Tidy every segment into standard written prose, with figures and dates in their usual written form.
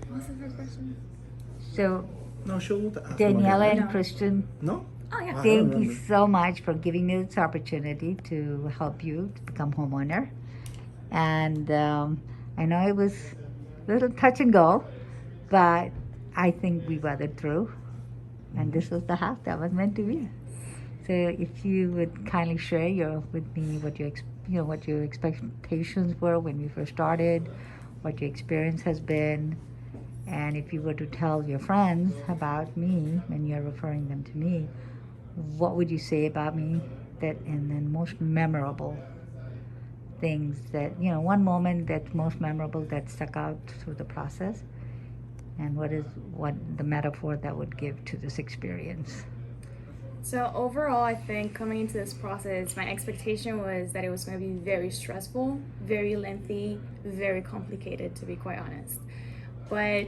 What's the first question? So, No, she'll ask Daniela and No. Kristian, No? Oh, yeah. I thank don't you remember. so much for giving me this opportunity to help you to become homeowner. And I know it was a little touch and go, but I think we weathered through. And this was the house that was meant to be. So if you would kindly share with me what what your expectations were when we first started, what your experience has been, and if you were to tell your friends about me when you're referring them to me, what would you say about me that and then most memorable things that one moment that's most memorable that stuck out through the process, and what the metaphor that would give to this experience. So overall, I think coming into this process, my expectation was that it was going to be very stressful, very lengthy, very complicated, to be quite honest. But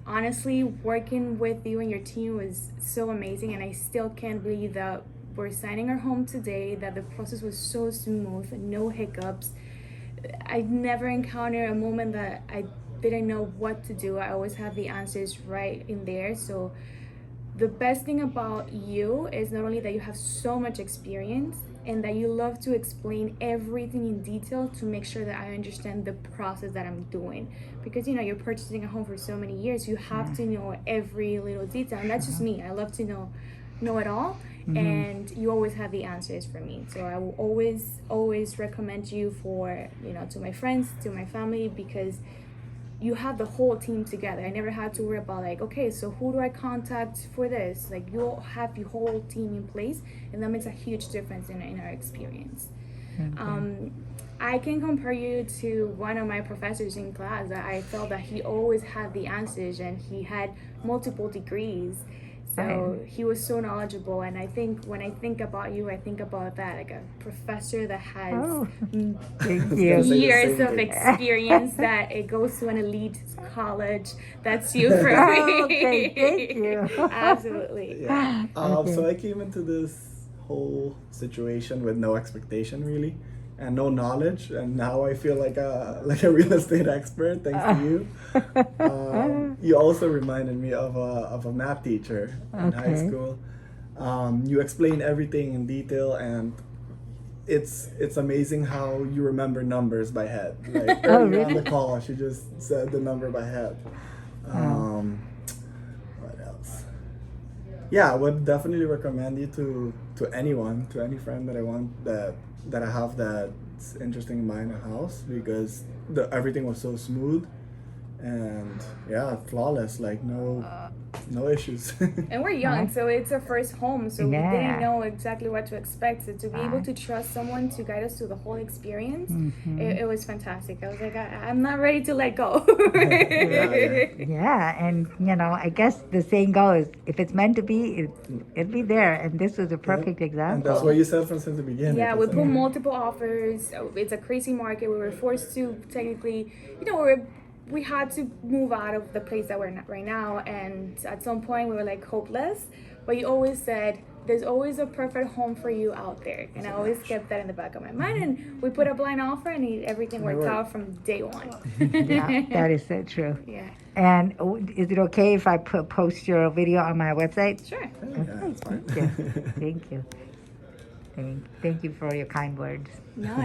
honestly, working with you and your team was so amazing, and I still can't believe that we're signing our home today, that the process was so smooth, no hiccups. I never encountered a moment that I didn't know what to do. I always have the answers right in there. So the best thing about you is not only that you have so much experience and that you love to explain everything in detail to make sure that I understand the process that I'm doing, because you're purchasing a home for so many years, you have to know every little detail, and that's just me. I love to know it all. And you always have the answers for me, so I will always recommend you for to my friends, to my family, because you have the whole team together. I never had to worry about like, okay, so who do I contact for this? Like, you'll have your whole team in place, and that makes a huge difference in our experience. I can compare you to one of my professors in class. I felt that he always had the answers, and he had multiple degrees. So he was so knowledgeable, and I think when I think about you, I think about that, like a professor that has Thank I was you. gonna say the years same of thing. experience, that it goes to an elite college. That's you for me. Okay, thank you. Absolutely. Yeah. Okay. So I came into this whole situation with no expectation really, and no knowledge, and now I feel like a real estate expert thanks to you. You also reminded me of a math teacher in high Okay. school. You explain everything in detail, and it's amazing how you remember numbers by head. Like Oh, earlier on the really? call, she just said the number by head. Um, what else? Yeah, I would definitely recommend you to anyone, to any friend that I want that I have that's interested in buying a house, because everything was so smooth and yeah, flawless. Like no issues. And we're young, so it's our first home, so we didn't Yeah. know exactly what to expect. So to be able Right. to trust someone to guide us through the whole experience, Mhm. it was fantastic. I was like, I'm not ready to let go. Yeah. Yeah, and I guess the saying goes, if it's meant to be, it'll be there. And this was a Yeah. perfect And that's example. what you said from since the beginning. Yeah, we It's put like, multiple offers. It's a crazy market. We were forced to technically, we had to move out of the place that we're in right now. And at some point, we were like hopeless. But you always said, there's always a perfect home for you out there. And I always kept that in the back of my mind. And we put a blind offer, and everything It worked worked. out from day one. Yeah, that is so true. Yeah, And is it okay if I post your video on my website? sure. yeah, Okay, it's fine. thank you. Thank you. Thank you for your kind words. No,